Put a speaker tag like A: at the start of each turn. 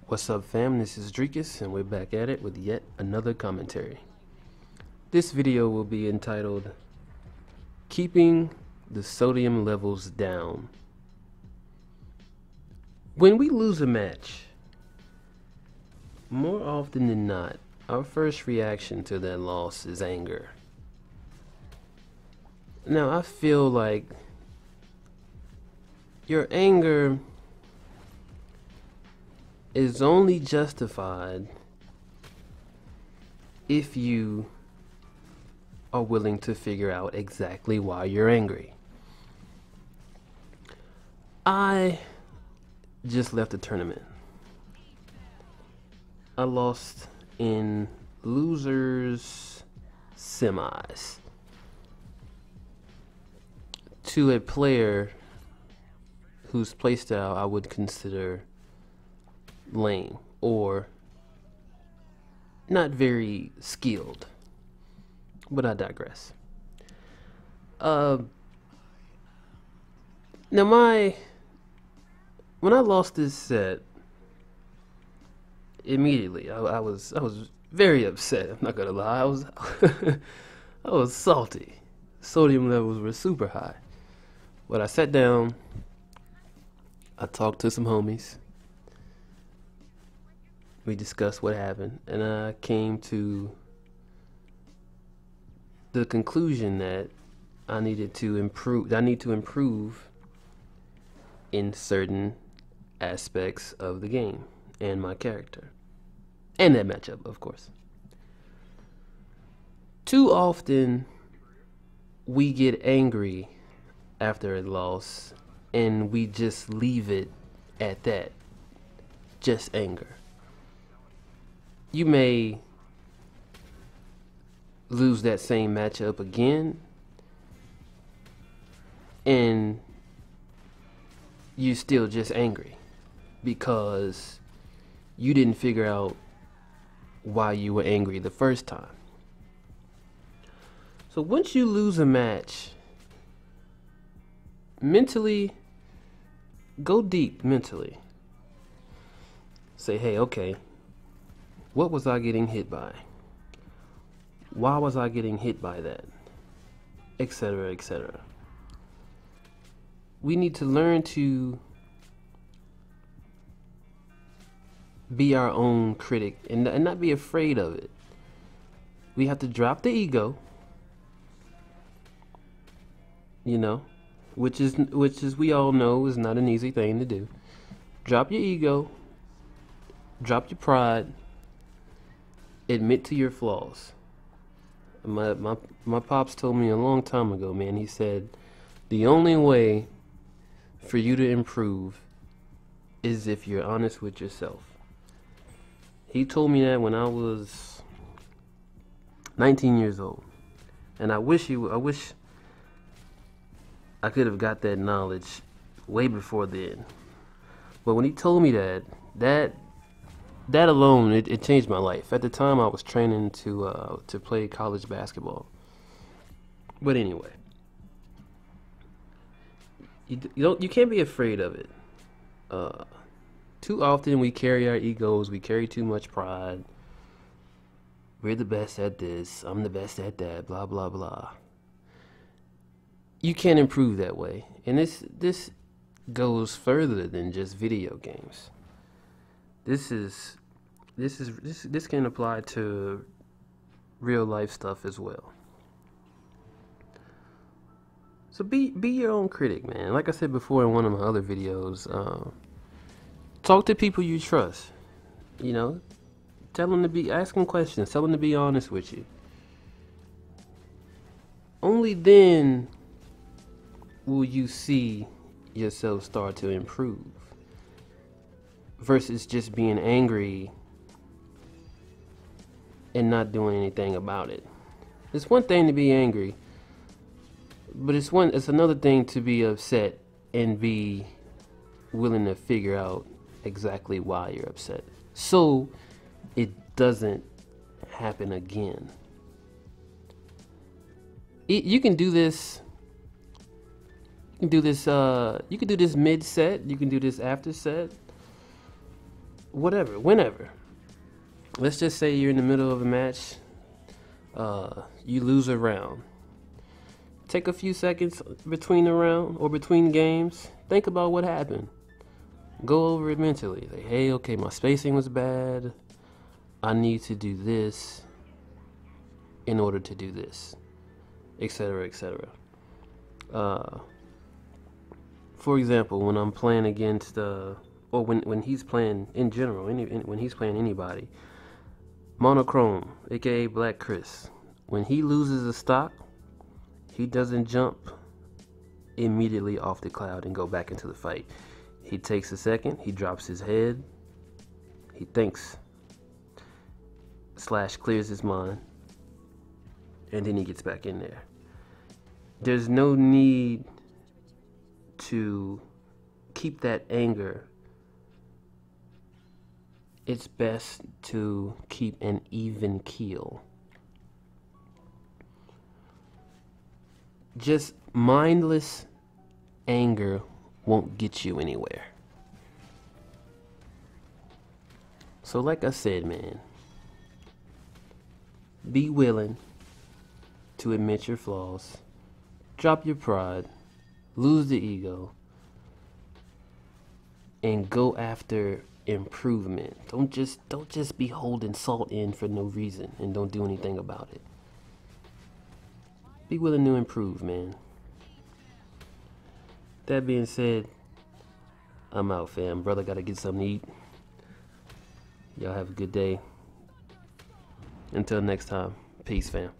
A: What's up, fam? This is Dreekus, and we're back at it with yet another commentary. This video will be entitled Keeping the Sodium Levels Down. When we lose a match, more often than not, our first reaction to that loss is anger. Now, I feel like your anger is only justified if you are willing to figure out exactly why you're angry. I just left a tournament. I lost in losers semis to a player whose playstyle I would consider lame or not very skilled, but I digress. Now when I lost this set, immediately I was very upset. I'm not gonna lie, I was salty. Sodium levels were super high. But I sat down, I talked to some homies. We discussed what happened, and I came to the conclusion that I need to improve in certain aspects of the game and my character and that matchup, of course. Too often we get angry after a loss and we just leave it at that, just anger. You may lose that same matchup again, and you're still just angry because you didn't figure out why you were angry the first time. So once you lose a match, mentally, go deep mentally. Say, hey, okay, what was I getting hit by? Why was I getting hit by that? Etc., etc. We need to learn to be our own critic and not be afraid of it. We have to drop the ego, you know, which is we all know is not an easy thing to do. Drop your ego, drop your pride, admit to your flaws. My pops told me a long time ago, man, he said, the only way for you to improve is if you're honest with yourself. He told me that when I was 19 years old. And I wish I could have got that knowledge way before then. But when he told me that alone, it changed my life. At the time, I was training to play college basketball. But anyway, you can't be afraid of it. Too often we carry our egos. We carry too much pride. We're the best at this. I'm the best at that. Blah blah blah. You can't improve that way, and this goes further than just video games. This can apply to real life stuff as well. So be your own critic, man. Like I said before in one of my other videos, talk to people you trust. You know, ask them questions. Tell them to be honest with you. Only then will you see yourself start to improve, versus just being angry and not doing anything about it. It's one thing to be angry, but it's another thing to be upset and be willing to figure out exactly why you're upset, so it doesn't happen again. You can do this. You can do this mid set. You can do this after set. whatever, whenever. Let's just say you're in the middle of a match, you lose a round. Take a few seconds between the round or between games. Think about what happened. Go over it mentally. Like, hey, okay, my spacing was bad. I need to do this in order to do this, etc., etc. For example, when I'm playing against, or when he's playing in general, when he's playing anybody, Monochrome, aka Black Chris, when he loses a stock, he doesn't jump immediately off the cloud and go back into the fight. He takes a second, he drops his head, he thinks, / clears his mind, and then he gets back in there. There's no need to keep that anger. It's best to keep an even keel. Just mindless anger won't get you anywhere. So like I said, man, be willing to admit your flaws, drop your pride, lose the ego, and go after improvement. Don't just be holding salt in for no reason and don't do anything about it. Be willing to improve, man. That being said, I'm out, fam. Brother gotta get something to eat. Y'all have a good day. Until next time, peace, fam.